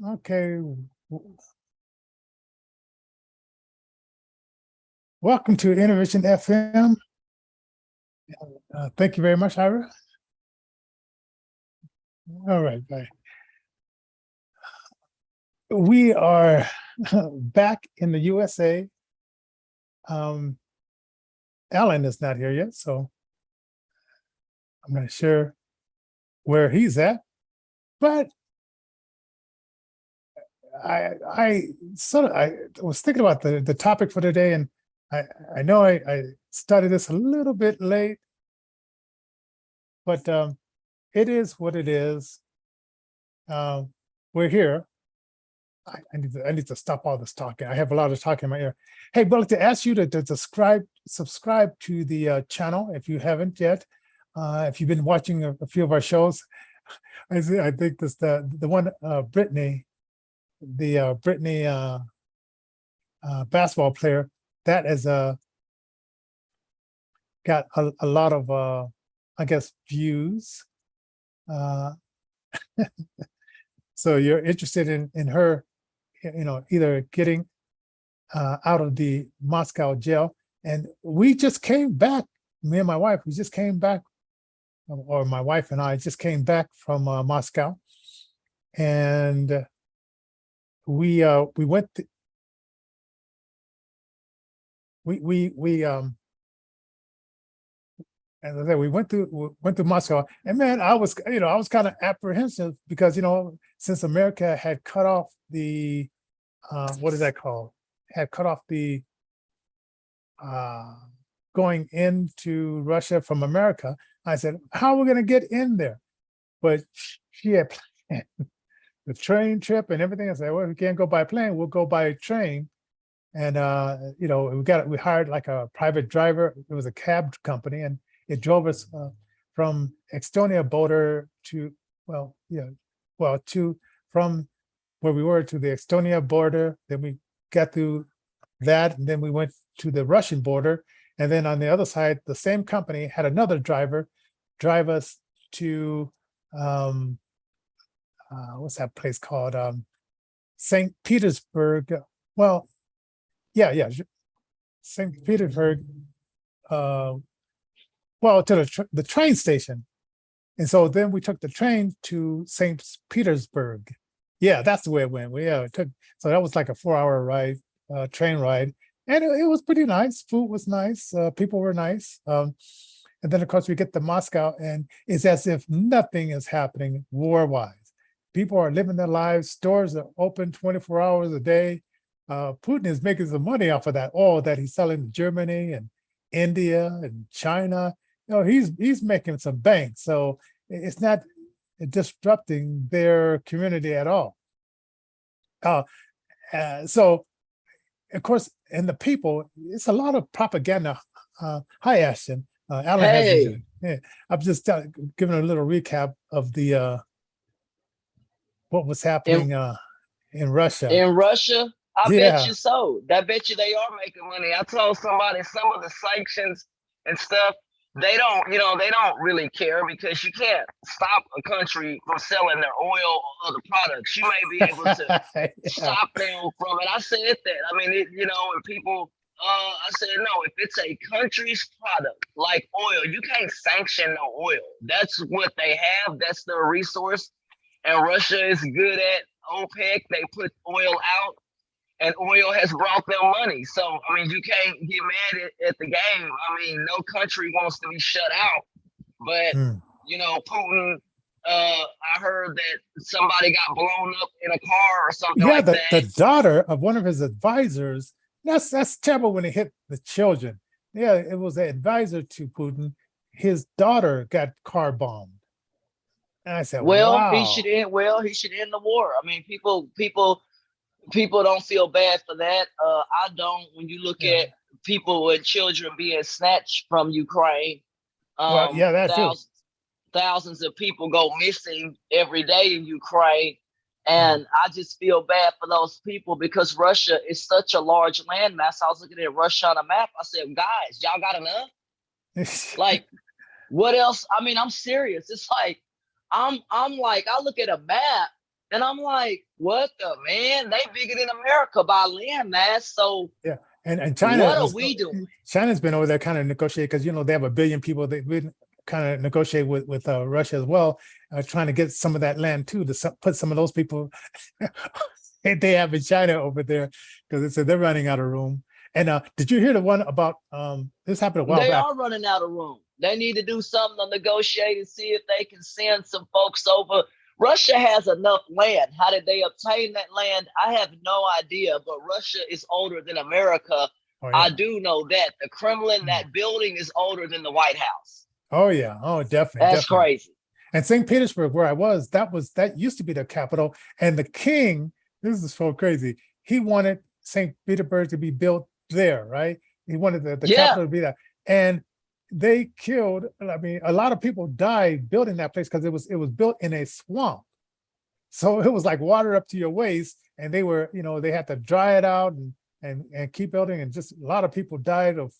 Okay. Welcome to Innovation FM. Thank you very much, Ira. All right, bye. We are back in the USA. Alan is not here yet, so I'm not sure where he's at. But I was thinking about the topic for today, and I know I started this a little bit late, but it is what it is. We're here. I need to stop all this talking. I have a lot of talking in my ear. Hey, but I'd like to ask you to subscribe to the channel if you haven't yet. If you've been watching a few of our shows, I think this the one Brittany, the Brittany basketball player, that has got a lot of I guess views. So you're interested in her, either getting out of the Moscow jail. And we just came back, me and my wife, we just came back, or my wife and I just came back from Moscow. And we went to, as I said, we went to Moscow, and man, I was kind of apprehensive because since America had cut off the what is that called? Had cut off the going into Russia from America. I said, how are we going to get in there? But she had planned the train trip and everything. I said, well, we can't go by plane. We'll go by train. And we hired like a private driver. It was a cab company, and it drove us from Estonia border to from where we were to the Estonia border. Then we got through that, and then we went to the Russian border. And then on the other side, the same company had another driver drive us to what's that place called? St. Petersburg. Well, yeah, St. Petersburg. To the train station. And so then we took the train to St. Petersburg. Yeah, that's the way it went. So that was like a 4-hour ride, train ride. And it was pretty nice. Food was nice. People were nice. And then, of course, we get to Moscow, and it's as if nothing is happening war-wise. People are living their lives. Stores are open 24 hours a day. Putin is making some money off of that oil that he's selling to Germany and India and China. He's making some bank. So it's not disrupting their community at all. So, of course, and the people, it's a lot of propaganda. Hi, Ashton. Alan Hey, I'm just giving a little recap of the what was in happening in Russia. in Russia, I bet Yeah, you so. I bet you they are making money. I told somebody some of the sanctions and stuff, they don't really care because you can't stop a country from selling their oil or other products. You may be able to yeah, stop them from it. I said that. I mean, and people, I said, no, if it's a country's product like oil, you can't sanction no oil. That's what they have. That's their resource. And Russia is good at OPEC. They put oil out, and oil has brought them money. So, I mean, you can't get mad at the game. I mean, no country wants to be shut out. But, mm. Putin, I heard that somebody got blown up in a car or something Yeah. like The that. daughter of one of his advisors. That's terrible when it hit the children. Yeah, it was an advisor to Putin. His daughter got car bombed, and I said, Well, he should "Wow." end. Well, he should end the war. I mean, people don't feel bad for that. I don't. When you look Yeah. at people and children being snatched from Ukraine, Well, yeah, that too. thousands of people go missing every day in Ukraine. Yeah. And I just feel bad for those people because Russia is such a large landmass. I was looking at Russia on a map. I said, guys, y'all got enough? Like, what else? I mean, I'm serious. It's like, I'm like, I look at a map And I'm like, what the man? They bigger than America by land mass. So Yeah, and China what are is we doing? China's been over there kind of negotiating because they have 1 billion people. They've been kind of negotiate with Russia as well, trying to get some of that land too to put some of those people they have in China over there because they said they're running out of room. And did you hear the one about this happened a while They back? are running out of room. They need to do something to negotiate and see if they can send some folks over. Russia has enough land. How did they obtain that land? I have no idea, but Russia is older than America. Oh, I yeah. do know that. The Kremlin, that building is older than the White House. Oh, yeah. Oh, definitely. That's definitely. crazy. And St. Petersburg, where I was, that used to be the capital. And the king, this is so crazy, he wanted St. Petersburg to be built there, right? He wanted the capital to be there. And they killed, I mean, a lot of people died building that place because it was built in a swamp. So it was like water up to your waist, and they were, they had to dry it out and keep building. And just a lot of people died of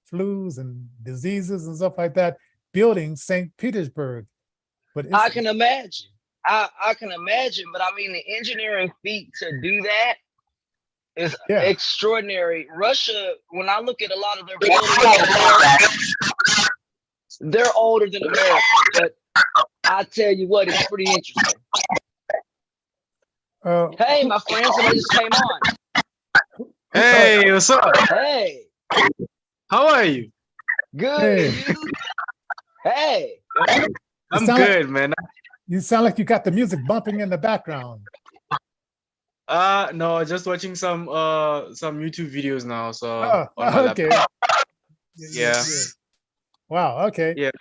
flus and diseases and stuff like that, building St. Petersburg. But I can imagine. I can imagine, but I mean, the engineering feat to do that is extraordinary. Russia, when I look at a lot of their buildings, they're older than America, but I tell you what, it's pretty interesting. Hey, my friend, somebody just came on. Hey, what's up? Hey. How are you? Good. Hey. You? Hey. I'm good, man. You sound like you got the music bumping in the background. No, just watching some YouTube videos now. So on my okay. laptop. Yeah. Wow. Okay. Yeah.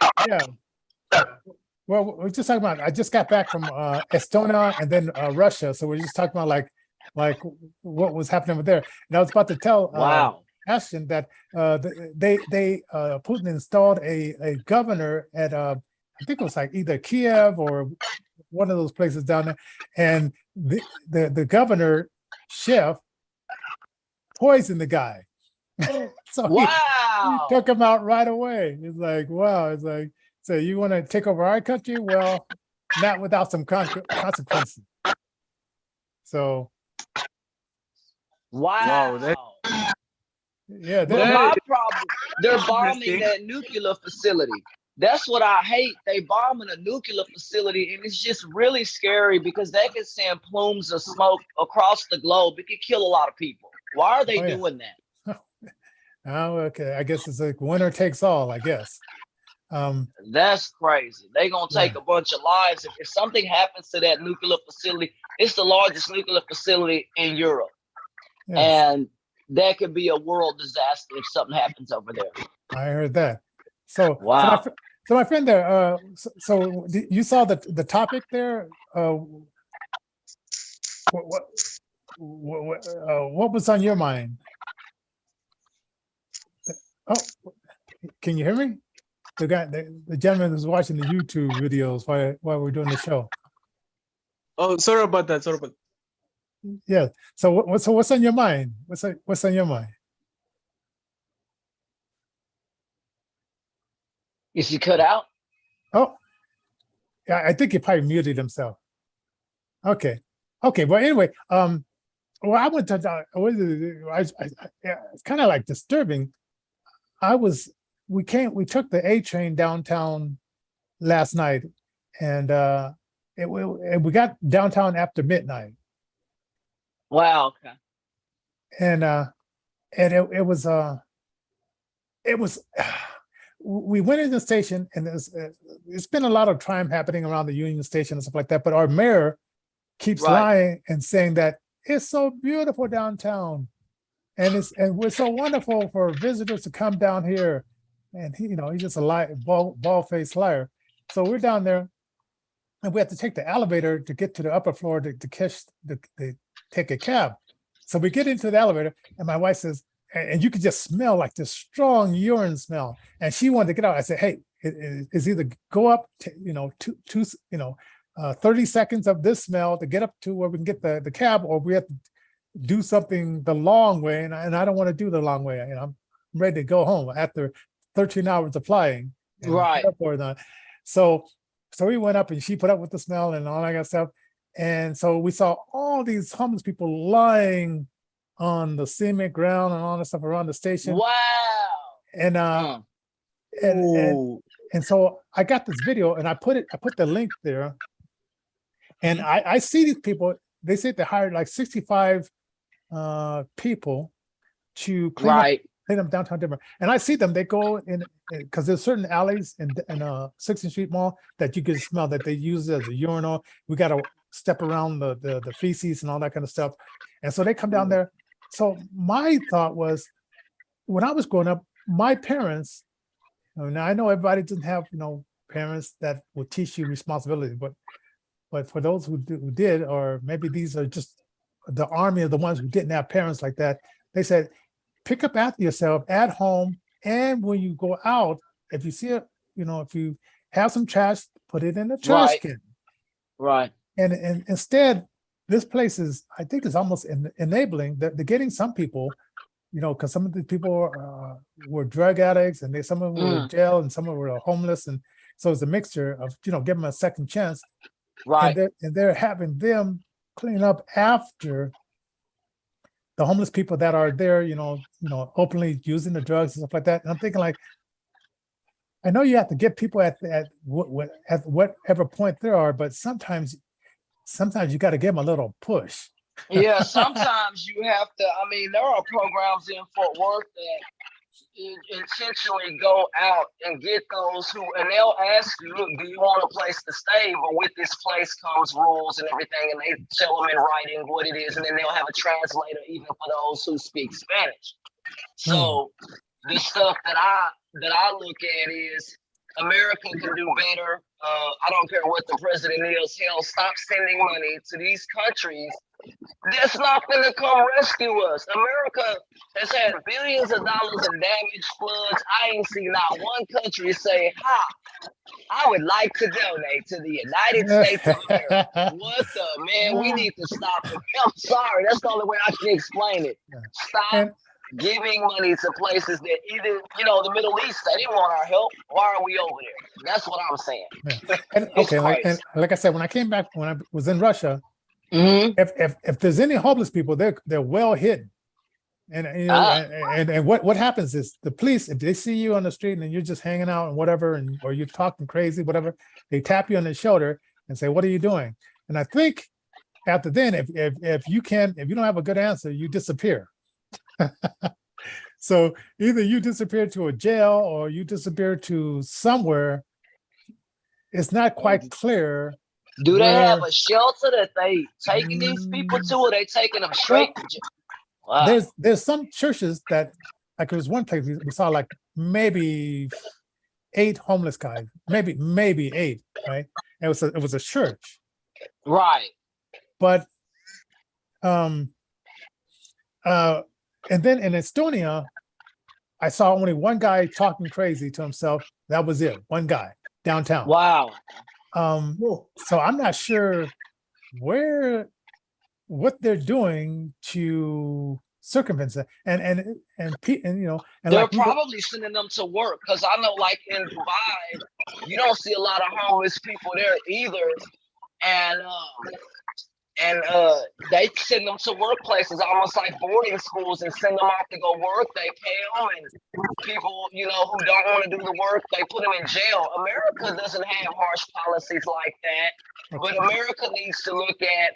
Well, we're just talking about. I just got back from Estonia and then Russia, so we're just talking about like what was happening over there. And I was about to tell Ashton that Putin installed a governor at I think it was like either Kiev or one of those places down there, and the governor chef poisoned the guy. So he took him out right away. It's like, wow. It's like, so you want to take over our country? Well, not without some consequences. So, wow. Yeah, my problem, they're bombing that nuclear facility. That's what I hate. They bombing a nuclear facility, and it's just really scary because they can send plumes of smoke across the globe. It could kill a lot of people. Why are they doing that? Oh, okay. I guess it's like winner takes all, I guess. That's crazy. They're going to take a bunch of lives. If something happens to that nuclear facility, it's the largest nuclear facility in Europe. Yes. And that could be a world disaster if something happens over there. I heard that. So, wow. So my friend there, so you saw the topic there. What was on your mind? Oh, can you hear me? The gentleman is watching the YouTube videos while we're doing the show. Oh, sorry about that. Sorry about that. Yeah. So what's on your mind? What's on your mind? Is he cut out? Oh, yeah. I think he probably muted himself. Okay. Well, anyway, well, I went to. It's kind of like disturbing. We took the A train downtown last night, and we got downtown after midnight. Wow. Okay. And it was. We went in the station, and it's been a lot of crime happening around the Union Station and stuff like that. But our mayor keeps lying and saying that it's so beautiful downtown, and we're so wonderful for visitors to come down here. And he's just a bald-faced liar. So we're down there, and we have to take the elevator to get to the upper floor to take a cab. So we get into the elevator, and my wife says, and you could just smell like this strong urine smell. And she wanted to get out. I said, hey, it's either go up, 30 seconds of this smell to get up to where we can get the cab, or we have to do something the long way. And I don't want to do the long way. I'm ready to go home after 13 hours of flying. Right. So we went up, and she put up with the smell and all that kind of stuff. And so we saw all these homeless people lying on the cement ground and all that stuff around the station. Wow. And Mm. and and so I got this video and I put the link there. And I see these people, they say they hired like 65 people to clean up downtown Denver. And I see them, they go in, because there's certain alleys in 16th Street Mall that you can smell that they use as a urinal. We got to step around the feces and all that kind of stuff. And so they come down there. So my thought was, when I was growing up, my parents, now I know everybody doesn't have, parents that will teach you responsibility, but for those who did, or maybe these are just the army of the ones who didn't have parents like that, they said, pick up after yourself at home. And when you go out, if you see it, if you have some trash, put it in the trash can. Right. And instead, this place is, I think, is almost enabling. They're getting some people, because some of the people were drug addicts, and some of them were in jail, and some of them were homeless, and so it's a mixture of give them a second chance. Right. And they're having them clean up after the homeless people that are there, openly using the drugs and stuff like that. And I'm thinking, like, I know you have to get people at whatever point there are, but sometimes you got to give them a little push. Yeah, sometimes you have to. I mean, there are programs in Fort Worth that intentionally go out and get those who, and they'll ask you, look, do you want a place to stay? But with this place comes rules and everything, and they tell them in writing what it is, and then they'll have a translator even for those who speak Spanish. So the stuff that I look at is America can do better. I don't care what the president is. Hell, stop sending money to these countries that's not going to come rescue us. America has had billions of dollars in damage, floods. I ain't seen not one country say, I would like to donate to the United States of America. What the, man, we need to stop it. I'm sorry, that's the only way I can explain it. Stop giving money to places that either, the Middle East, they didn't want our help. Why are we over there? That's what I'm saying. And like I said, when I came back, when I was in Russia, if there's any homeless people, they're well hidden. And and what happens is the police, if they see you on the street and you're just hanging out and whatever, or you're talking crazy, whatever, they tap you on the shoulder and say, "What are you doing?" And I think after then, if you don't have a good answer, you disappear. So either you disappear to a jail or you disappear to somewhere. It's not quite clear. Do they have a shelter that they taking these people to, or they taking them straight to jail? Wow. There's some churches that, like, there was one place we saw like maybe 8 homeless guys, maybe 8, right? And it was a church, right? But and then in Estonia, I saw only one guy talking crazy to himself. That was it, one guy downtown. Wow. So I'm not sure what they're doing to circumvent that, and they're like, probably sending them to work, because I know, like in Dubai, you don't see a lot of homeless people there either, and they send them to workplaces, almost like boarding schools, and send them out to go work. They pay them, and people, who don't want to do the work, they put them in jail. America doesn't have harsh policies like that, but America needs to look at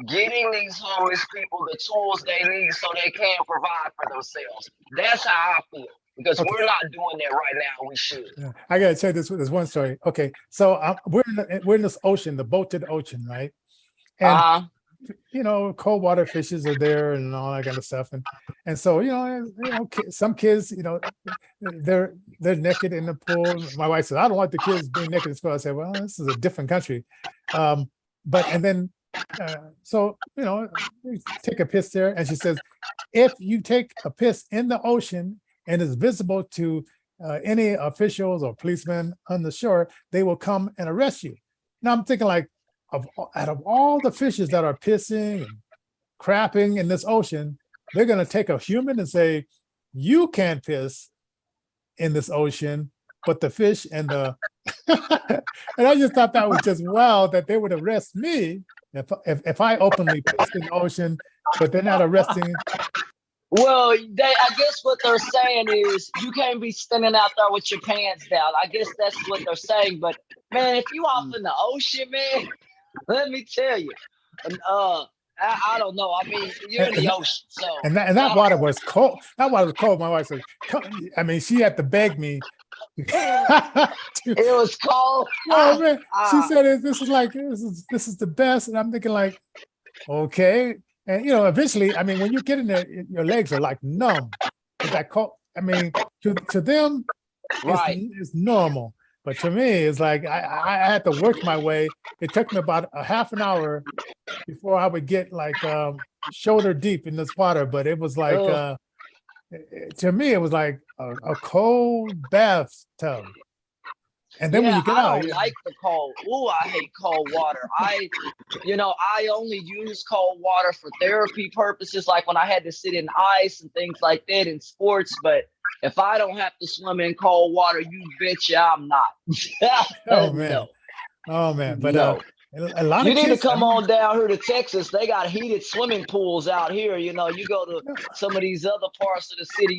getting these homeless people the tools they need so they can provide for themselves. That's how I feel, because we're not doing that right now. We should. Yeah. I gotta tell you this one story. Okay, so we're in this ocean, the boat to the ocean, right? And cold water fishes are there and all that kind of stuff, and so some kids, they're naked in the pool. My wife says, "I don't want the kids being naked in the pool." I said, "Well, this is a different country," so we take a piss there, and she says, "If you take a piss in the ocean and is visible to any officials or policemen on the shore, they will come and arrest you." Now I'm thinking, like, out of all the fishes that are pissing and crapping in this ocean, they're going to take a human and say, "You can't piss in this ocean," but the fish and the and I just thought that was just wild that they would arrest me If I openly piss in the ocean, but they're not arresting. Well, I guess what they're saying is you can't be standing out there with your pants down. I guess that's what they're saying. But man, if you off in the ocean, man, let me tell you, I don't know. I mean, you're in the ocean, so And that water was cold. That water was cold. My wife said, I mean, she had to beg me. it was cold. Oh man, she said this is the best, and I'm thinking like, okay, and eventually, I mean, when you get in there, your legs are like numb. It's that cold. I mean, to them, it's normal, but to me, it's like I had to work my way. It took me about a half an hour before I would get like shoulder deep in this water, but it was like. To me, it was like a cold bathtub. And then when you get out, I don't like the cold. Ooh, I hate cold water. I only use cold water for therapy purposes, like when I had to sit in ice and things like that in sports. But if I don't have to swim in cold water, you betcha I'm not. Oh man, no. Oh man, but no. A lot you of need kids, to come on down here to Texas. They got heated swimming pools out here. You go to some of these other parts of the city,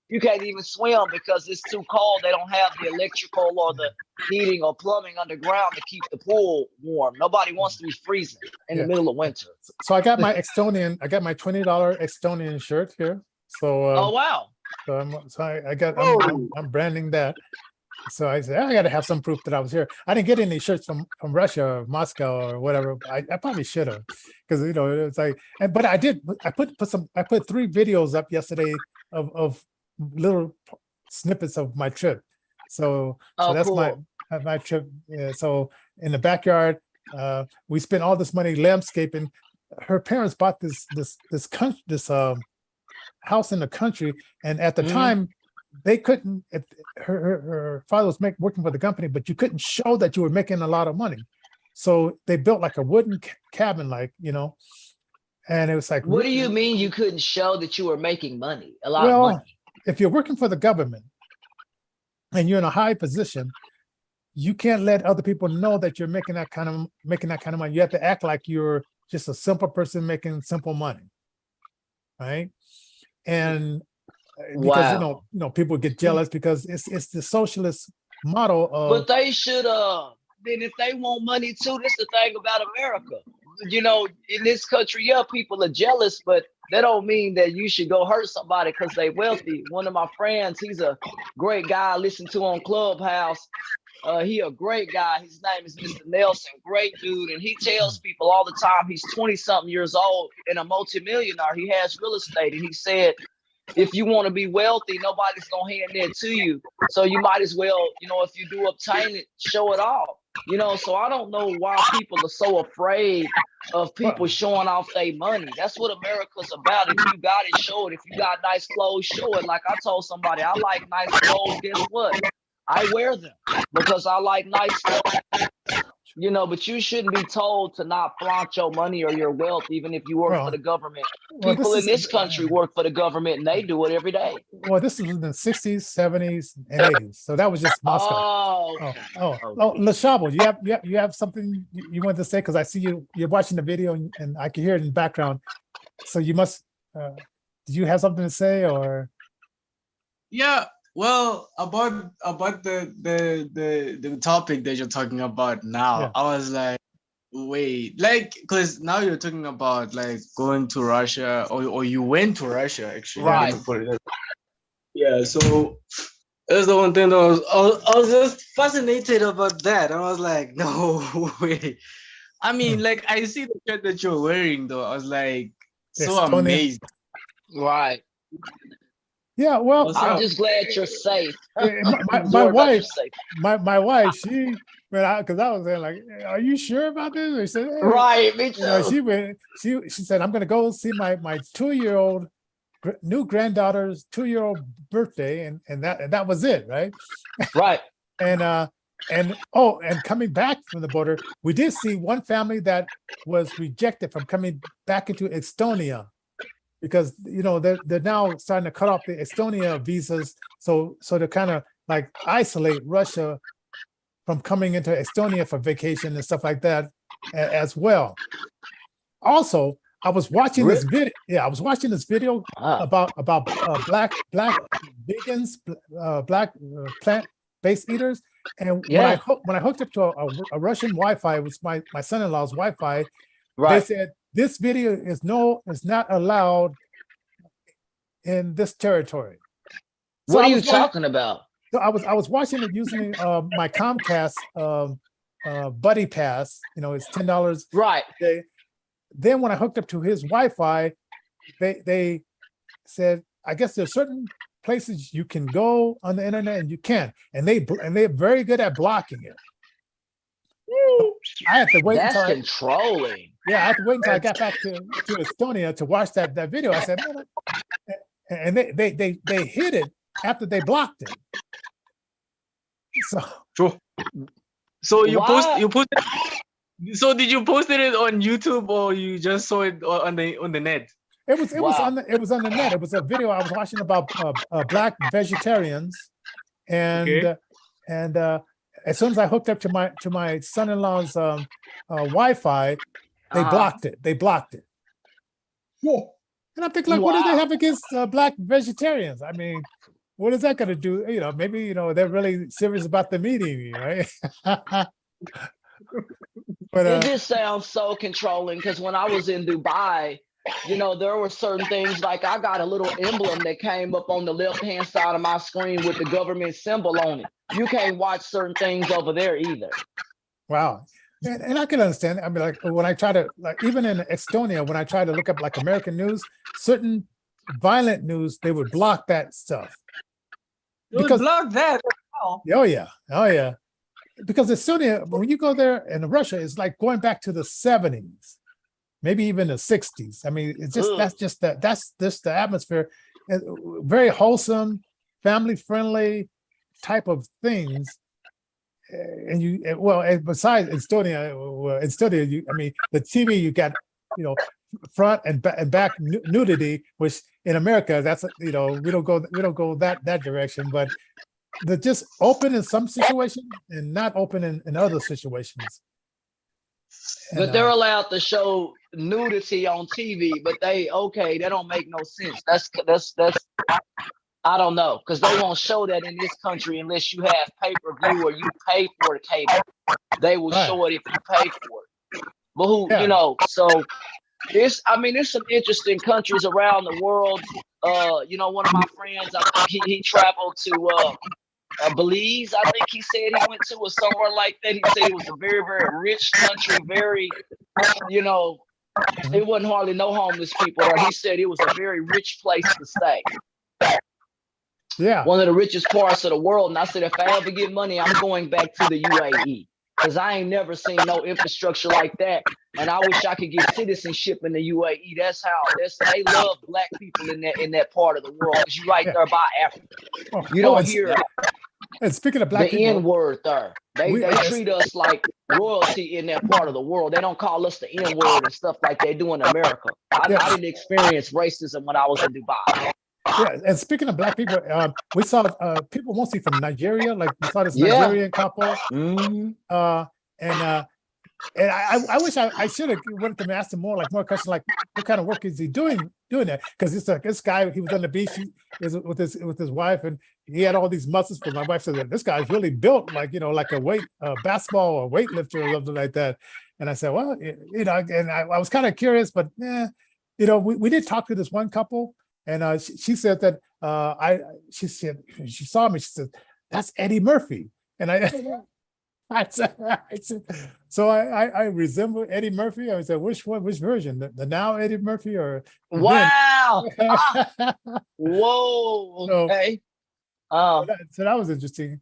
you can't even swim because it's too cold. They don't have the electrical or the heating or plumbing underground to keep the pool warm. Nobody wants to be freezing in the middle of winter. So I got my $20 Estonian shirt here. So oh wow. I'm branding that. So I said, I got to have some proof that I was here. I didn't get any shirts from Russia or Moscow or whatever. I probably should have, because it's like. But I did. I put 3 videos up yesterday of little snippets of my trip. So that's cool. my trip. Yeah, so in the backyard, we spent all this money landscaping. Her parents bought this house in the country, and at the time. They couldn't. If her father was working for the company, but you couldn't show that you were making a lot of money. So they built like a wooden cabin, and it was like. What do you mean you couldn't show that you were making money? A lot of money. If you're working for the government and you're in a high position, you can't let other people know that you're making that kind of money. You have to act like you're just a simple person making simple money, right? And because people get jealous because it's the socialist model of. But they should then if they want money too, this is the thing about America. In this country, people are jealous, but that don't mean that you should go hurt somebody because they wealthy. One of my friends, he's a great guy I listen to on Clubhouse. He a great guy. His name is Mr. Nelson, great dude, and he tells people all the time he's 20-something years old and a multimillionaire. He has real estate, and he said, if you want to be wealthy, nobody's gonna hand that to you. So you might as well, if you do obtain it, show it off. So I don't know why people are so afraid of people showing off their money. That's what America's about. If you got it, show it. If you got nice clothes, show it. Like I told somebody, I like nice clothes. Guess what? I wear them because I like nice stuff. But you shouldn't be told to not flaunt your money or your wealth, even if you work for the government. People in this country work for the government, and they do it every day. Well, this was in the 60s, 70s, and 80s. So that was just Moscow. LaShabo, you have something you want to say? Because I see you're watching the video, and I can hear it in the background. So you must. Did you have something to say, or? Yeah. Well, about the topic that you're talking about now, I was like, wait, because now you're talking about going to Russia, or you went to Russia actually, right? Yeah, so that's the one thing that I was just fascinated about that. I was like, no way. I mean, I see the shirt that you're wearing though. I was like, so amazed. Right. Yeah, well, I'm just glad you're safe. My wife, she because I was there like, are you sure about this? She said, hey. Right, me too. She said, I'm going to go see my 2-year-old new granddaughter's 2-year-old birthday, and that was it, right? Right. And coming back from the border, we did see one family that was rejected from coming back into Estonia. Because they're now starting to cut off the Estonia visas, so to kind of isolate Russia from coming into Estonia for vacation and stuff like that as well. Also, I was watching this video. Yeah, I was watching this video Ah, about black vegans, black plant-based eaters. And yeah, when I hooked up to a Russian Wi-Fi, it was my son-in-law's Wi-Fi. They right. said this video is not allowed in this territory. So What I are you was wa- talking about? so I was watching it using my Comcast Buddy Pass. You know, it's $10 Right. a day. Then when I hooked up to his Wi-Fi, they said, I guess there's certain places you can go on the internet and you can't, and they're very good at blocking it. I had to wait That's until controlling. I had to wait until I got back to Estonia to watch that video. I said, man, and they hid it after they blocked it. So So you Why? posted. So did you post it on YouTube or you just saw it on the net? it was Wow. on the net. It was a video I was watching about black vegetarians, and Okay. as soon as I hooked up to my son-in-law's Wi-Fi, they blocked it. They blocked it. And I'm thinking, like, what do they Wow. have against black vegetarians? I mean, what is that going to do? You know, maybe, you know, they're really serious about the meat eating, right? But It just sounds so controlling because when I was in Dubai, you know, there were certain things like I got a little emblem that came up on the left-hand side of my screen with the government symbol on it. You can't watch certain things over there either. wow. And I can understand. I mean, like when I try to, like, even in Estonia, when I try to look up like American news, certain violent news, they would block that stuff. You Because block that. Wow. oh yeah. Because Estonia, when you go there, in Russia, it's like going back to the 70s, maybe even the 60s. I mean, it's just Ugh. that's just the atmosphere. Very wholesome, family friendly type of things. And and besides Estonia, I mean, the TV, you got, you know, front and back nudity, which in America, that's, you know, we don't go that direction, but they're just open in some situations and not open in other situations. But And, they're allowed to show nudity on TV, but that don't make no sense. That's I don't know, because they won't show that in this country unless you have pay-per-view or you pay for the cable. They will Right. show it if you pay for it. But who, Yeah. you know, so there's some interesting countries around the world. You know, one of my friends, I think he traveled to Belize, I think he said he went to, or somewhere like that. He said it was a very, very rich country, very, you know, it wasn't hardly no homeless people there. He said it was a very rich place to stay. Yeah. One of the richest parts of the world. And I said, if I ever get money, I'm going back to the UAE. Because I ain't never seen no infrastructure like that. And I wish I could get citizenship in the UAE. They love black people in that part of the world. Because you're right there by Africa. You don't hear And speaking of black the people, N-word there. They treat us like royalty in that part of the world. They don't call us the N-word and stuff like they do in America. I didn't experience racism when I was in Dubai. Yeah, and speaking of black people, we saw people mostly from Nigeria. Like we saw this Nigerian couple, Mhm. and I wish I should have wanted to ask him more questions like what kind of work is he doing that? Because it's like this guy, he was on the beach with his wife, and he had all these muscles. But my wife said that this guy's really built like, you know, like a basketball or weightlifter or something like that. And I said, well, you know, and I was kind of curious, but you know, we did talk to this one couple. And she said that she said she saw me. She said, "That's Eddie Murphy." And I said, so I resemble Eddie Murphy. I said, which one? Which version? The now Eddie Murphy or Wow! Whoa! Okay. So that was interesting.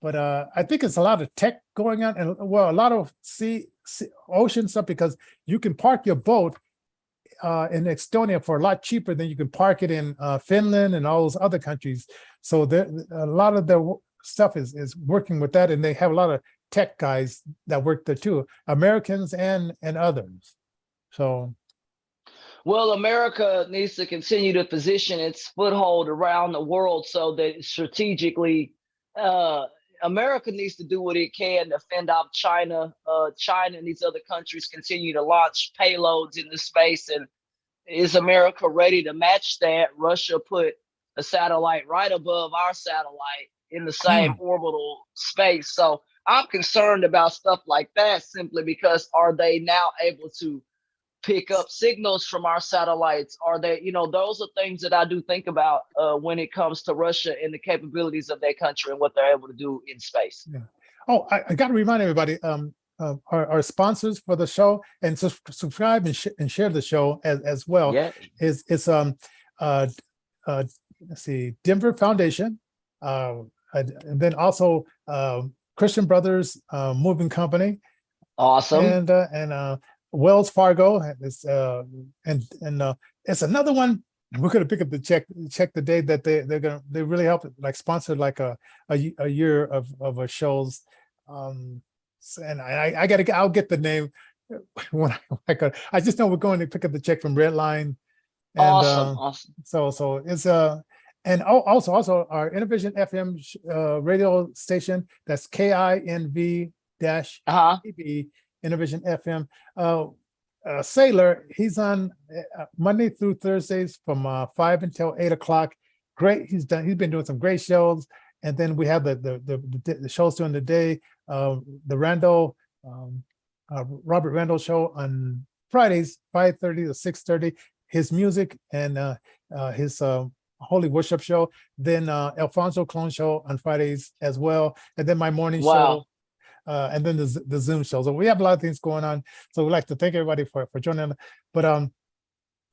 But I think it's a lot of tech going on, and a lot of ocean stuff, because you can park your boat in Estonia for a lot cheaper than you can park it in Finland and all those other countries. So a lot of their stuff is working with that, and they have a lot of tech guys that work there too, Americans and others. So, well, America needs to continue to position its foothold around the world so that strategically America needs to do what it can to fend off China. China and these other countries continue to launch payloads into space, and is America ready to match that? Russia put a satellite right above our satellite in the same orbital space. So I'm concerned about stuff like that simply because are they now able to pick up signals from our satellites? Are they, those are things that I do think about when it comes to Russia and the capabilities of their country and what they're able to do in space. Yeah. Oh, I got to remind everybody, our sponsors for the show, and subscribe and share the show as well. Yeah. It's let's see, Denver Foundation, and then also Christian Brothers Moving Company. Awesome. And Wells Fargo is and it's another one. We're gonna pick up the check the day that they really help like sponsor like a year of a shows. And I'll get the name when I just know we're going to pick up the check from Redline. And Awesome. So it's and also our Innovision FM radio station, that's KINV-TV, Innovision FM. Sailor, he's on Monday through Thursdays from 5 until 8 o'clock. Great, he's been doing some great shows. And then we have the shows during the day, the Randall, Robert Randall show on Fridays, 5:30 to 6:30. His music and his Holy Worship show. Then Alfonso Clone show on Fridays as well. And then my morning show. And then the Zoom show. So we have a lot of things going on. So we'd like to thank everybody for joining. But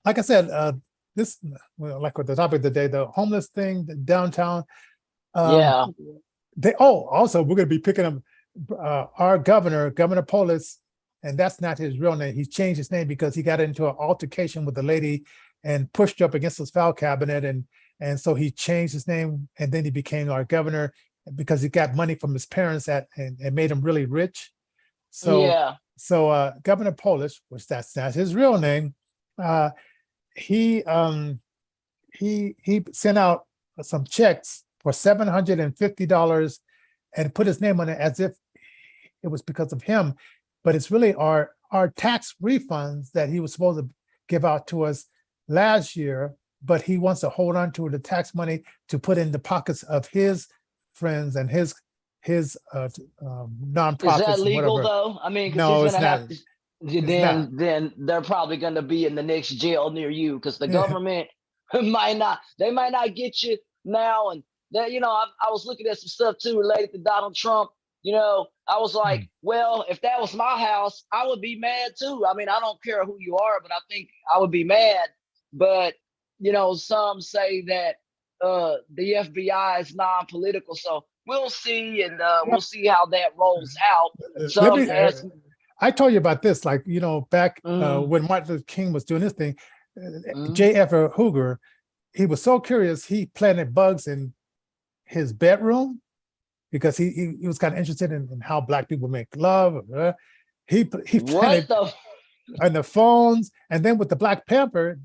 like I said, like with the topic of the day, the homeless thing, the downtown. Also we're going to be picking up our Governor Polis, and that's not his real name. He changed his name because he got into an altercation with a lady and pushed up against his file cabinet, and so he changed his name, and then he became our governor because he got money from his parents and made him really rich. So Governor Polis, which that's not his real name, he sent out some checks for $750 and put his name on it as if it was because of him, but it's really our tax refunds that he was supposed to give out to us last year, but he wants to hold on to the tax money to put in the pockets of his friends and his nonprofits. Is that legal though? I mean, no, it's not. Then they're probably going to be in the next jail near you because the government might not get you now. And that, I was looking at some stuff too related to Donald Trump. I was like, well, if that was my house, I would be mad too. I mean, I don't care who you are, but I think I would be mad. But, some say that the FBI is non-political. So we'll see, and we'll see how that rolls out. So I told you about this, like, back when Martin Luther King was doing this thing, J.F. Hoover, he was so curious, he planted bugs in his bedroom because he was kind of interested in how Black people make love. He planted on the phones, and then with the Black Panther,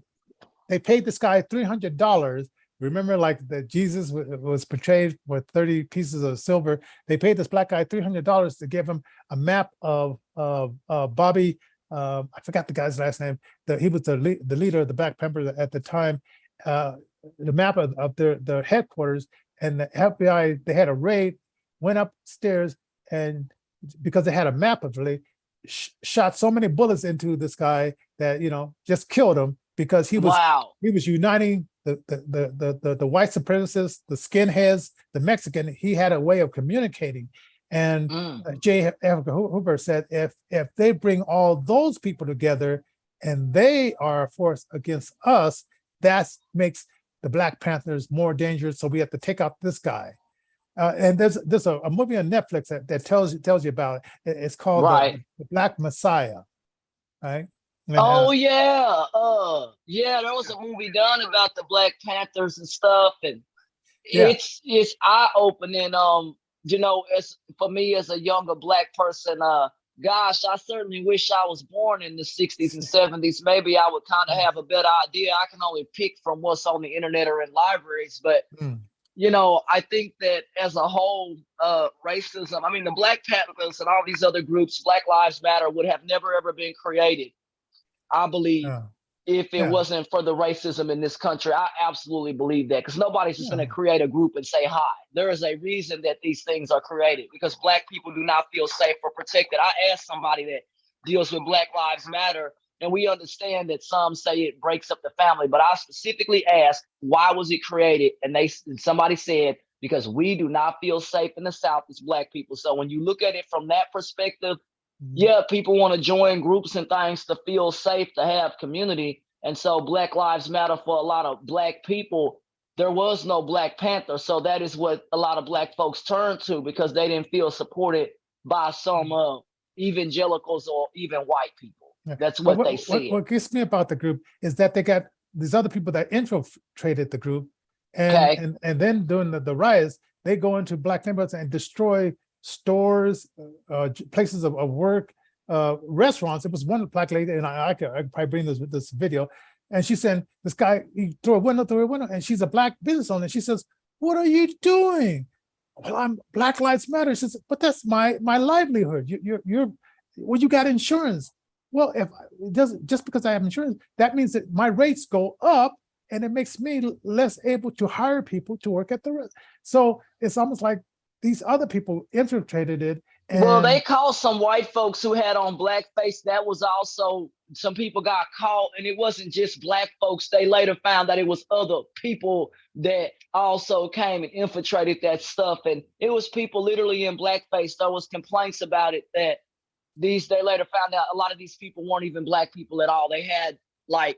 they paid this guy $300. Remember, like that Jesus was portrayed with 30 pieces of silver. They paid this Black guy $300 to give him a map of Bobby. I forgot the guy's last name. He was the leader of the Black Panther at the time. The map of their headquarters, and the FBI, they had a raid, went upstairs, and because they had a map of it, shot so many bullets into this guy that just killed him because he was uniting the white supremacists, the skinheads, the Mexican. He had a way of communicating. And J. Hoover said, if they bring all those people together and they are a force against us, that makes the Black Panthers more dangerous. So we have to take out this guy. And there's a movie on Netflix that tells you about it. It's called the Black Messiah, right? And, there was a movie done about the Black Panthers and stuff, and it's eye-opening. As for me as a younger Black person, gosh, I certainly wish I was born in the 60s and 70s. Maybe I would kind of have a better idea. I can only pick from what's on the internet or in libraries, but you know, I think that as a whole, racism, I mean, the Black Panthers and all these other groups, Black Lives Matter, would have never ever been created, I believe, Yeah. if it Yeah. wasn't for the racism in this country. I absolutely believe that, because nobody's just going to create a group and say hi. There is a reason that these things are created, because Black people do not feel safe or protected. I asked somebody that deals with Black Lives Matter, and we understand that some say it breaks up the family, but I specifically asked, why was it created? And somebody said, because we do not feel safe in the South as Black people. So when you look at it from that perspective, yeah, people want to join groups and things to feel safe, to have community. And so Black Lives Matter for a lot of Black people. There was no Black Panther. So that is what a lot of Black folks turned to, because they didn't feel supported by some evangelicals or even white people. Yeah. That's what they said. What gets me about the group is that they got these other people that infiltrated the group, Okay. and then during the riots, they go into Black neighborhoods and destroy stores, places of work, restaurants. It was one Black lady, and I could probably bring this video, and she said, this guy, he threw a window through a window, and she's a Black business owner. She says, "What are you doing?" "Well, I'm Black Lives Matter." She says, "But that's my livelihood. You're well, you got insurance." Well, if it doesn't, just because I have insurance, that means that my rates go up, and it makes me less able to hire people to work at the rest. So it's almost like these other people infiltrated it. And well, they called some white folks who had on blackface. That was also, some people got caught, and it wasn't just Black folks. They later found that it was other people that also came and infiltrated that stuff. And it was people literally in blackface. There was complaints about it that they later found out a lot of these people weren't even Black people at all. They had like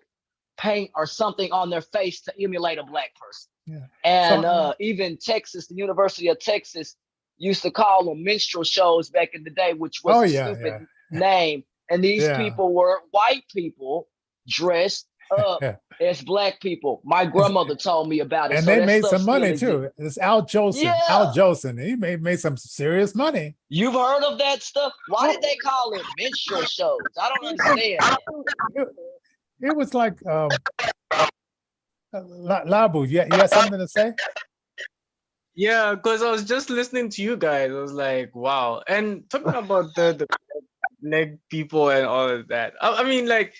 paint or something on their face to emulate a Black person. Yeah. And even Texas, the University of Texas, used to call them minstrel shows back in the day, which was a stupid name. And these people were white people dressed up as Black people. My grandmother told me about it. And so they made stuff some money still too. exists. It's Al Jolson. Yeah. Al Jolson. He made some serious money. You've heard of that stuff? Why did they call it minstrel shows? I don't understand that. It was like Labu. You had something to say? Yeah, because I was just listening to you guys. I was like, wow. And talking about the Black people and all of that. I mean, like,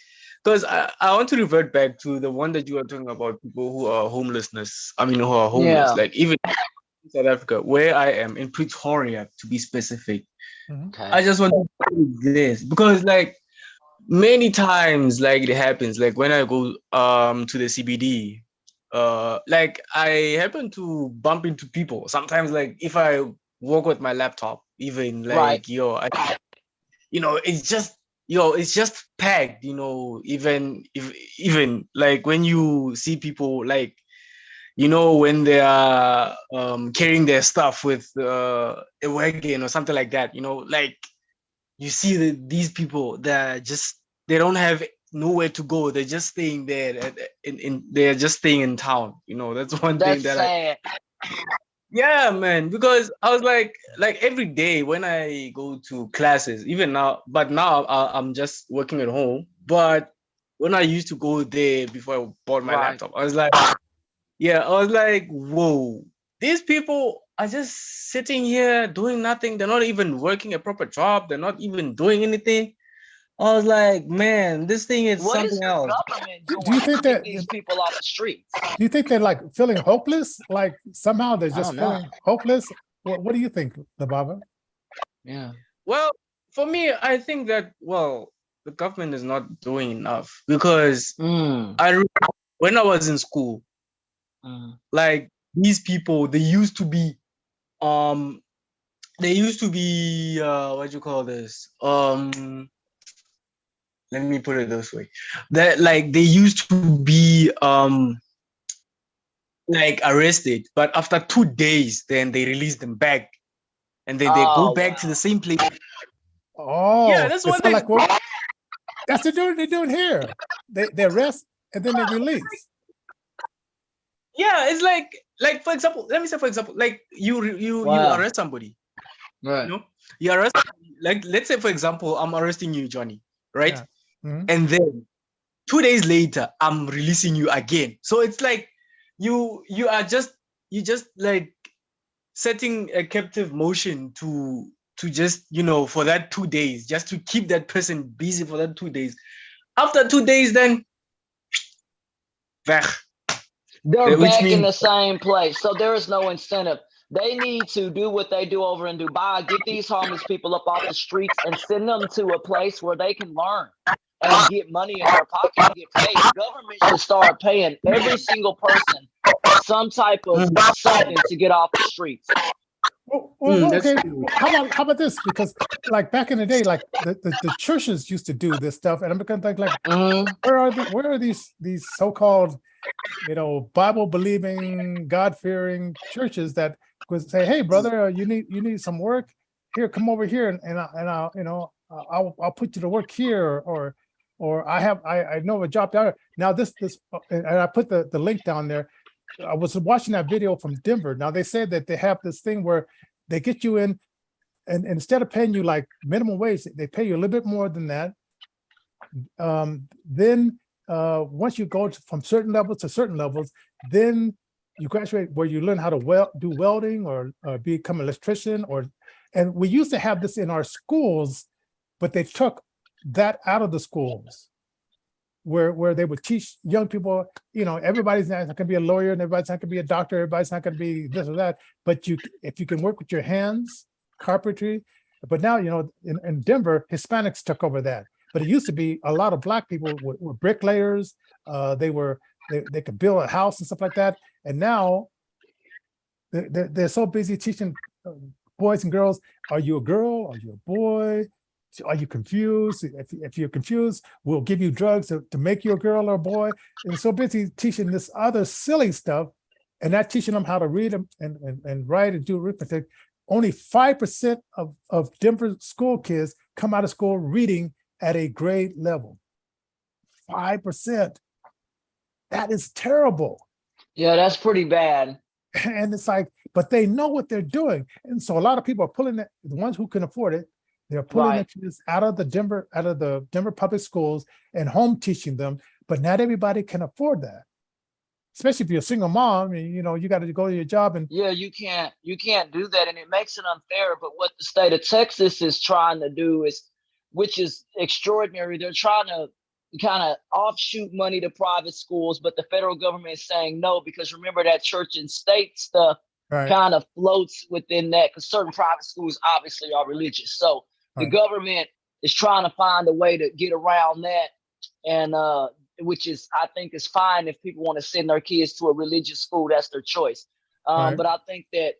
because I want to revert back to the one that you were talking about, people who are homelessness. I mean, who are homeless. Yeah. Like, even in South Africa, where I am, in Pretoria, to be specific. Okay. I just want to say this, because, like, many times, like, it happens, like, when I go to the CBD, like, I happen to bump into people sometimes. Like, if I walk with my laptop, even, like, it's just packed, even like when you see people, like, when they are carrying their stuff with a wagon or something like that, like, you see these people that they don't have nowhere to go. They're just staying there they're just staying in town. That's one thing that sad. yeah, man, because I was like every day when I go to classes, even now, but now I'm just working at home. But when I used to go there before I bought my laptop, I was like, whoa, these people are just sitting here doing nothing. They're not even working a proper job. They're not even doing anything. I was like, man, this thing is What something is the else. government doing Do you think to that get these people off the streets? Do you think they're like feeling hopeless? Like somehow they're just feeling hopeless? What do you think, Nababa? Yeah. Well, for me, I think that, the government is not doing enough, because when I was in school, like, these people, they used to be what do you call this? Let me put it this way. That, like, they used to be like, arrested, but after 2 days, then they release them back, and then they go back to the same place. Oh, Yeah, that's what like that's what they're doing here. They arrest and then they release. Yeah, it's like, for example, let me say, for example, like, you arrest somebody, right? You arrest, like, let's say, for example, I'm arresting you, Johnny, right? Yeah. Mm-hmm. And then 2 days later, I'm releasing you again. So it's like you are just you just like setting a captive motion to just, for that 2 days, just to keep that person busy for that 2 days. After 2 days, then weg. They're Which back in means the same place. So there is no incentive. They need to do what they do over in Dubai, get these homeless people up off the streets and send them to a place where they can learn and get money in their pocket and get paid. The government should start paying every single person some type of something to get off the streets. Well, that's okay. true. How about this? Because like back in the day, like the churches used to do this stuff, and I'm gonna think like, where are these so-called, Bible believing, God fearing churches that would say, hey brother, you need some work here, come over here, and I'll put you to work here, or I know a job down there. Now this and I put the link down there. I was watching that video from Denver. Now they said that they have this thing where they get you in, and instead of paying you like minimum wage, they pay you a little bit more than that. Then once you go from certain levels to certain levels, then you graduate where you learn how to do welding or become an electrician. And we used to have this in our schools, but they took that out of the schools. Where they would teach young people, everybody's not going to be a lawyer, and everybody's not going to be a doctor, everybody's not going to be this or that. But if you can work with your hands, carpentry. But now, in Denver, Hispanics took over that. But it used to be a lot of Black people were bricklayers. They could build a house and stuff like that. And now they're so busy teaching boys and girls, are you a girl? Are you a boy? Are you confused? If you're confused, we'll give you drugs to make you a girl or a boy. And so busy teaching this other silly stuff and not teaching them how to read and write and do arithmetic. Only 5% of Denver school kids come out of school reading at a grade level. 5%. That is terrible. Yeah, that's pretty bad. And it's like, but they know what they're doing. And so a lot of people are pulling it, the ones who can afford it, they're pulling the kids out of the Denver public schools and home teaching them, but not everybody can afford that. Especially if you're a single mom and you got to go to your job and you can't do that, and it makes it unfair. But what the state of Texas is trying to do which is extraordinary, they're trying to kind of offshoot money to private schools, but the federal government is saying no, because remember that church and state stuff kind of floats within that, because certain private schools obviously are religious. So the government is trying to find a way to get around that, and which is, I think, is fine if people want to send their kids to a religious school, that's their choice. But I think that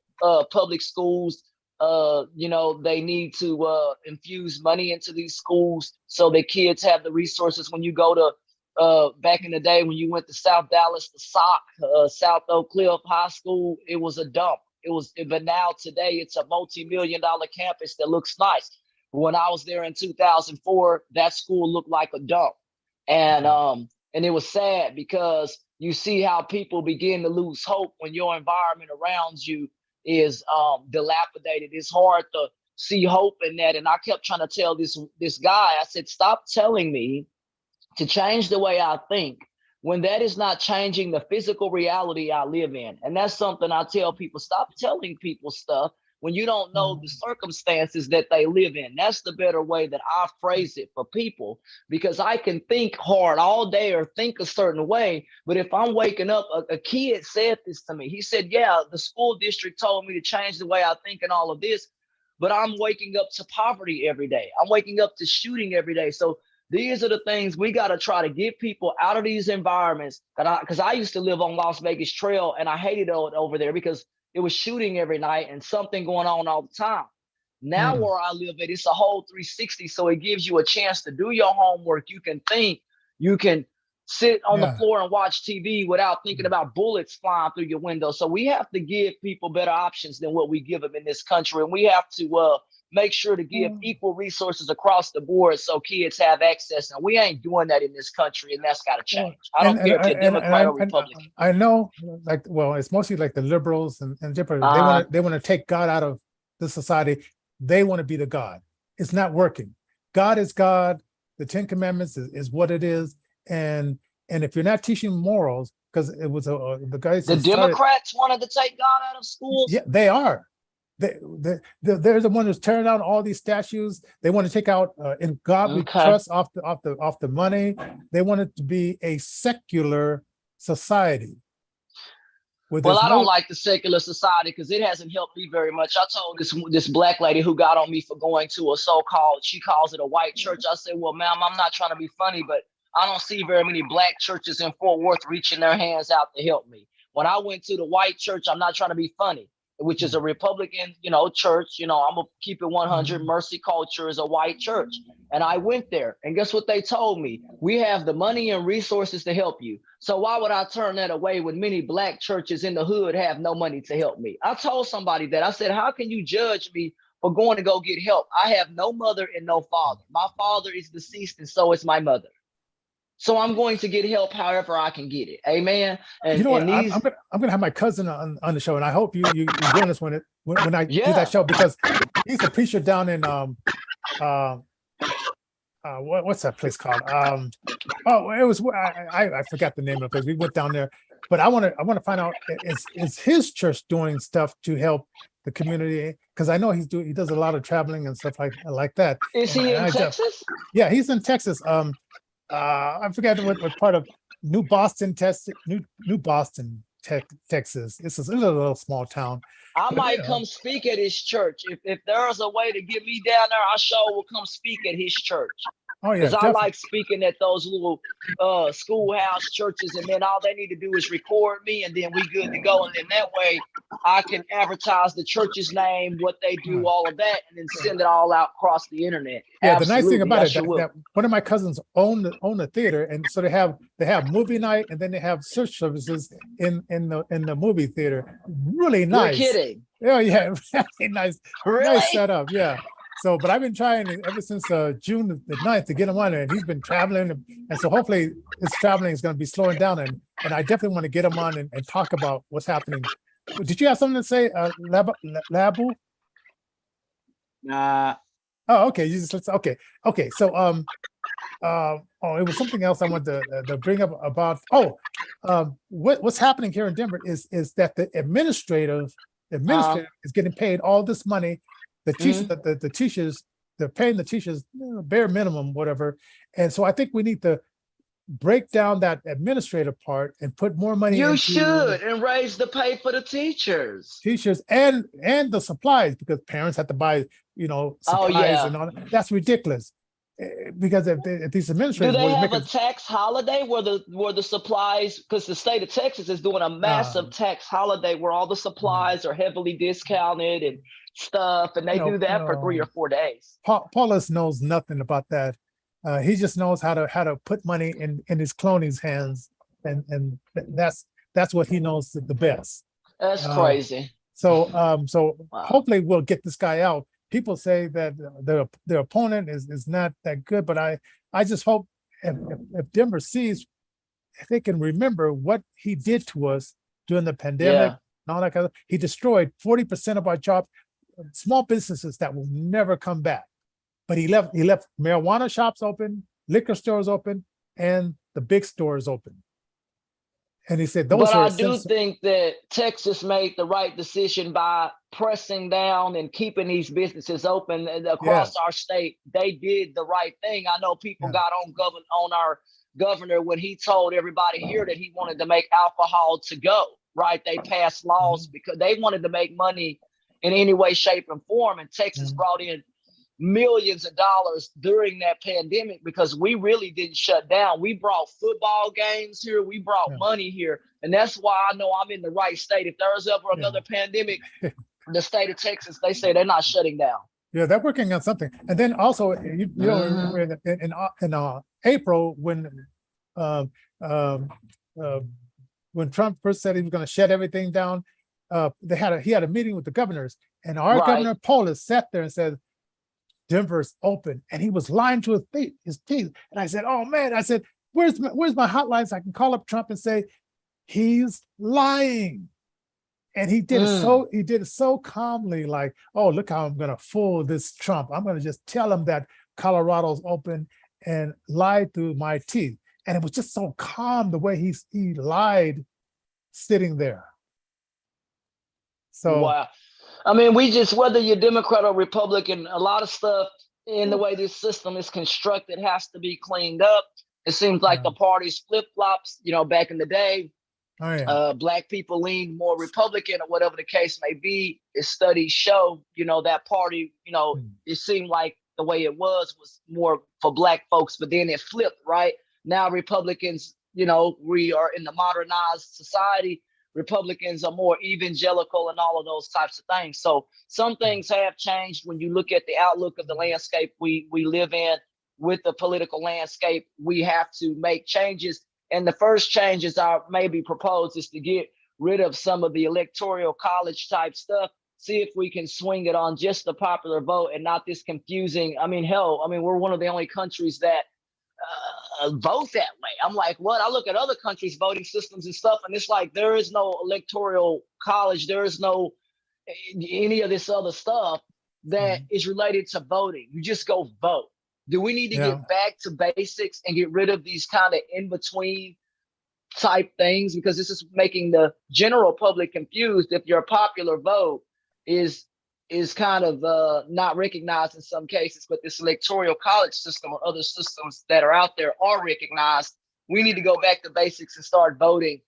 public schools, they need to infuse money into these schools so that kids have the resources. When you go to back in the day when you went to South Dallas, the South Oak Cliff High School, it was a dump. But now today it's a multi-million-dollar campus that looks nice. When I was there in 2004, that school looked like a dump. And it was sad because you see how people begin to lose hope when your environment around you is dilapidated. It's hard to see hope in that. And I kept trying to tell this guy, I said, stop telling me to change the way I think when that is not changing the physical reality I live in. And that's something I tell people, stop telling people stuff when you don't know the circumstances that they live in. That's the better way that I phrase it for people, because I can think hard all day or think a certain way. But if I'm waking up, a kid said this to me. He said, yeah, the school district told me to change the way I think and all of this, but I'm waking up to poverty every day. I'm waking up to shooting every day. So these are the things we got to try to get people out of these environments. Because I used to live on Las Vegas Trail, and I hated it over there because it was shooting every night and something going on all the time. Now where I live at, it's a whole 360. So it gives you a chance to do your homework. You can think, you can sit on the floor and watch TV without thinking about bullets flying through your window. So we have to give people better options than what we give them in this country. And we have to make sure to give equal resources across the board so kids have access. And we ain't doing that in this country, and that's got to change. I don't care if you're Democrat or Republican. I know, it's mostly like the liberals and different. They want to take God out of the society. They want to be the God. It's not working. God is God. The 10 Commandments is what it is. And if you're not teaching morals, because it was the guys The that started. Democrats wanted to take God out of schools. Yeah, they are. They're the ones who's tearing down all these statues. They want to take out in God we Okay. trust off the money. They want it to be a secular society. Well, I don't like the secular society because it hasn't helped me very much. I told this black lady who got on me for going to a so-called, she calls it a white church. I said, well, ma'am, I'm not trying to be funny, but I don't see very many black churches in Fort Worth reaching their hands out to help me. When I went to the white church, I'm not trying to be funny, which is a Republican, church. I'm gonna keep it 100. Mercy Culture is a white church. And I went there, and guess what they told me? We have the money and resources to help you. So why would I turn that away when many black churches in the hood have no money to help me? I told somebody that. I said, how can you judge me for going to go get help? I have no mother and no father. My father is deceased, and so is my mother. So I'm going to get help however I can get it. Amen. And you know what? I'm gonna have my cousin on the show, and I hope you join us when I do that show, because he's a preacher down in what's that place called? It was I forgot the name of the place. We went down there, but I want to find out, is his church doing stuff to help the community? Because I know he does a lot of traveling and stuff like that. Is he in Texas? Yeah, he's in Texas. I forget what part of New Boston, Texas. New Boston, Texas. It's a little small town. I might come speak at his church. If there's a way to get me down there, I sure will come speak at his church. Oh yeah, because I like speaking at those little schoolhouse churches, and then all they need to do is record me, and then we good to go. And then that way, I can advertise the church's name, what they do, all of that, and then send it all out across the internet. Yeah, Absolutely. the nice thing about that one of my cousins own the theater, and so they have movie night, and then they have church services in the movie theater. Really nice. You're kidding? Oh yeah, really nice. Really? Nice setup. Yeah. So, but I've been trying ever since June the 9th to get him on, and he's been traveling, and so hopefully his traveling is going to be slowing down, and I definitely want to get him on and talk about what's happening. Did you have something to say, Labu? Nah. Oh, okay. Okay. So, it was something else I wanted to bring up about. What's happening here in Denver is that the administrative is getting paid all this money. The teachers, the teachers, they're paying the teachers bare minimum, whatever. And so I think we need to break down that administrative part and put more money. You should, and raise the pay for the teachers. Teachers and the supplies, because parents have to buy, supplies and all that. That's ridiculous. Because if these administrators, do they have a tax holiday where the supplies? Because the state of Texas is doing a massive tax holiday where all the supplies are heavily discounted and stuff, and they do that for 3 or 4 days. Paulus knows nothing about that. He just knows how to put money in his cronies' hands, and that's what he knows the best. That's crazy. So Wow. Hopefully we'll get this guy out. People say that their opponent is not that good, but I just hope if Denver sees, if they can remember what he did to us during the pandemic and all that kind of. He destroyed 40% of our jobs, small businesses that will never come back. But he left marijuana shops open, liquor stores open, and the big stores open. And he said those. But I do think that Texas made the right decision by pressing down and keeping these businesses open across our state. They did the right thing. I know people got on our governor when he told everybody here that he wanted to make alcohol to go. Right? They passed laws because they wanted to make money in any way, shape, and form. And Texas brought in millions of dollars during that pandemic because we really didn't shut down. We brought football games here. We brought money here. And that's why I know I'm in the right state. If there's ever another pandemic, the state of Texas, they say they're not shutting down. Yeah, they're working on something. And then also, in April, when Trump first said he was going to shut everything down, he had a meeting with the governors, and our governor Polis sat there and said, Denver's open, and he was lying to his teeth. And I said, "Oh man!" I said, "Where's my hotline so I can call up Trump and say he's lying?" And he did it so calmly, like, "Oh, look how I'm going to fool this Trump. I'm going to just tell him that Colorado's open and lie through my teeth." And it was just so calm the way he lied sitting there. So wow. I mean, we just, whether you're Democrat or Republican, a lot of stuff in the way this system is constructed has to be cleaned up. It seems like the parties flip-flops, you know, back in the day. oh yeah. Black people lean more Republican or whatever the case may be. As studies show, you know, that party, you know, it seemed like the way it was more for Black folks, but then it flipped, right? Now Republicans, you know, we are in the modernized society. Republicans are more evangelical and all of those types of things. So some things have changed when you look at the outlook of the landscape we live in. With the political landscape, we have to make changes. And the first changes I maybe propose is to get rid of some of the electoral college type stuff. See if we can swing it on just the popular vote and not this confusing. I mean, hell, I mean, we're one of the only countries that vote that way. I'm like, what? I look at other countries' voting systems and stuff, and it's like there is no electoral college. There is no any of this other stuff that is related to voting. You just go vote. Do we need to get back to basics and get rid of these kind of in-between type things? Because this is making the general public confused. If your popular vote is kind of not recognized in some cases, but this electoral college system or other systems that are out there are recognized. We need to go back to basics and start voting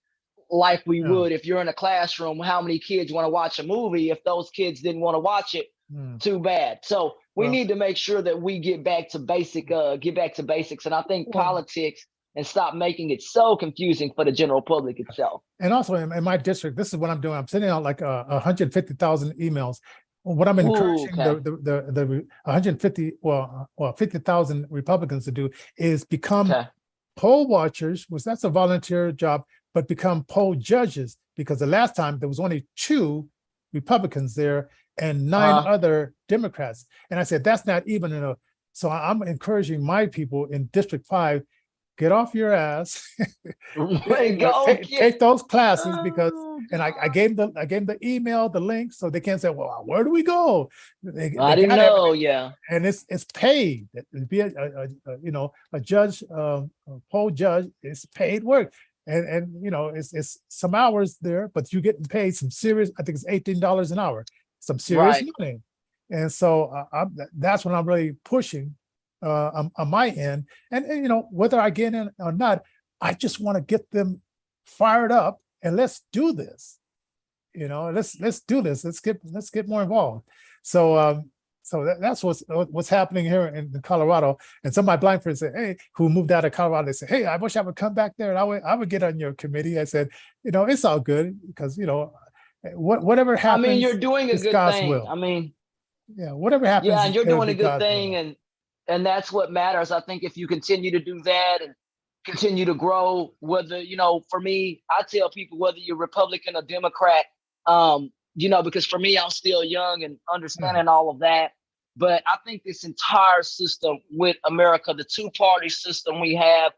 like we would if you're in a classroom. How many kids want to watch a movie? If those kids didn't want to watch it, too bad. So we need to make sure that we get back to basics. And I think politics, and stop making it so confusing for the general public itself. And also in my district, this is what I'm doing. I'm sending out like 150,000 emails. What I'm encouraging the 50,000 Republicans to do is become poll watchers, which that's a volunteer job, but become poll judges, because the last time there was only 2 Republicans there and 9 other Democrats. And I said, that's not even enough. So I'm encouraging my people in District 5, get off your ass, take those classes, because, and I gave them the email, the link, so they can't say, well, where do we go? I didn't know, And it's paid. To be a judge, a poll judge, it's paid work. And you know, it's some hours there, but you're getting paid some serious, I think it's $18 an hour, some serious money. And so that's what I'm really pushing on my end. And you know, whether I get in or not, I just want to get them fired up and let's do this. You know, let's do this. Let's get more involved. So that's what's happening here in Colorado. And some of my blind friends say, hey, who moved out of Colorado, they say, hey, I wish I would come back there and I would get on your committee. I said, you know, it's all good, because you know, whatever happens, I mean, you're doing a good God's thing. will. I mean, whatever happens. Yeah, and you're doing a good God's thing, will. and that's what matters. I think if you continue to do that and continue to grow, whether, you know, for me, I tell people whether you're Republican or Democrat, you know, because for me, I'm still young and understanding all of that. But I think this entire system with America, the 2-party system we have,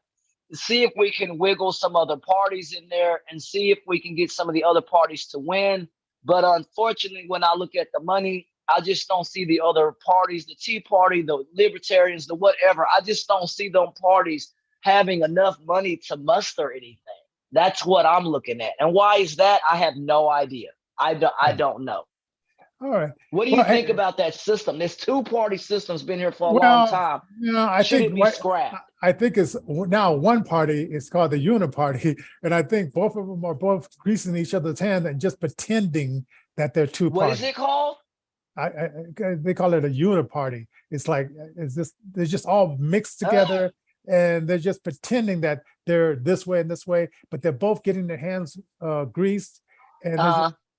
see if we can wiggle some other parties in there and see if we can get some of the other parties to win. But unfortunately, when I look at the money, I just don't see the other parties, the Tea Party, the Libertarians, the whatever. I just don't see them parties having enough money to muster anything. That's what I'm looking at. And why is that? I have no idea. I don't know. All right. What do you think about that system? This 2-party system's been here for a long time. I Should think it be scrapped? I think it's now one party. It's called the Uniparty, and I think both of them are both greasing each other's hand and just pretending that they're 2 parties. What is it called? They call it a Uniparty. It's like they're just all mixed together, and they're just pretending that they're this way and this way, but they're both getting their hands greased, and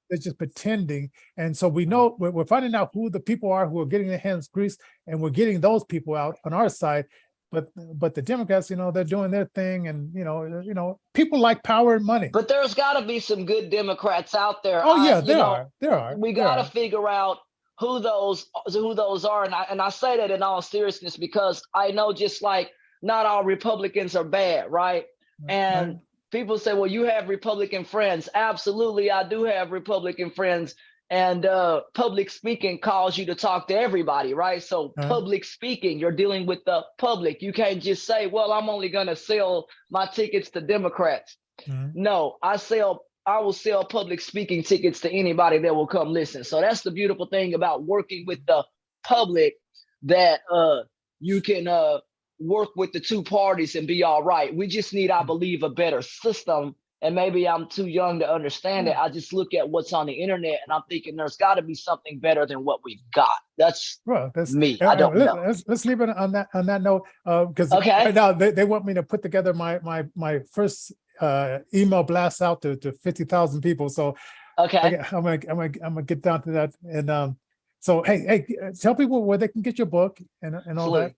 they're just pretending. And so we know we're finding out who the people are who are getting their hands greased, and we're getting those people out on our side. But the Democrats, you know, they're doing their thing, and you know, people like power and money. But there's got to be some good Democrats out there. Oh yeah, there are. We got to figure out who those are, and I say that in all seriousness because I know just like not all Republicans are bad, right? And people say, well, you have Republican friends. Absolutely, I do have Republican friends And public speaking calls you to talk to everybody, right? So public speaking, you're dealing with the public. You can't just say, well, I'm only going to sell my tickets to Democrats. No, I will sell public speaking tickets to anybody that will come listen. So that's the beautiful thing about working with the public, that you can work with the two parties and be all right. We just need, I believe, a better system. And maybe I'm too young to understand it. I just look at what's on the internet and I'm thinking there's got to be something better than what we've got. That's me. I don't know. Let's leave it on that note, because right now they want me to put together my first email blast out to 50,000 people. So I'm gonna get down to that. And so hey, tell people where they can get your book and all that.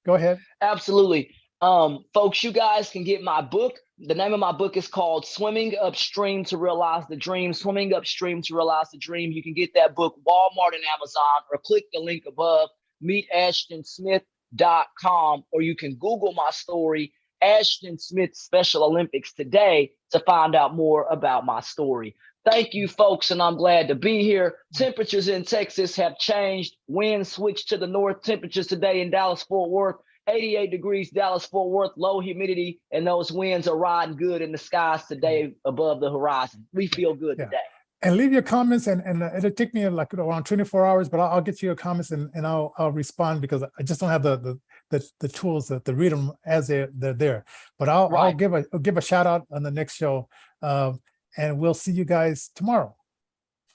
Go ahead. Absolutely. Folks, you guys can get my book. The name of my book is called Swimming Upstream to Realize the Dream. Swimming Upstream to Realize the Dream. You can get that book Walmart and Amazon, or click the link above, meetAshtonsmith.com, or you can Google my story, Ashton Smith Special Olympics today, to find out more about my story. Thank you, folks, and I'm glad to be here. Temperatures in Texas have changed. Winds switched to the north. Temperatures today in Dallas-Fort Worth, 88 degrees, Dallas-Fort Worth, low humidity, and those winds are riding good in the skies today above the horizon. We feel good today. And leave your comments, and it'll take me like around 24 hours, but I'll get to your comments and I'll respond, because I just don't have the tools to read them as they're there. But I'll give a shout out on the next show, and we'll see you guys tomorrow.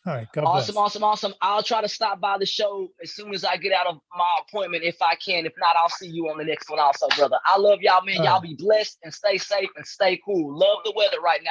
All right. God bless. Awesome. I'll try to stop by the show as soon as I get out of my appointment, if I can. If not, I'll see you on the next one also, brother. I love y'all, man. Y'all be blessed and stay safe and stay cool. Love the weather right now.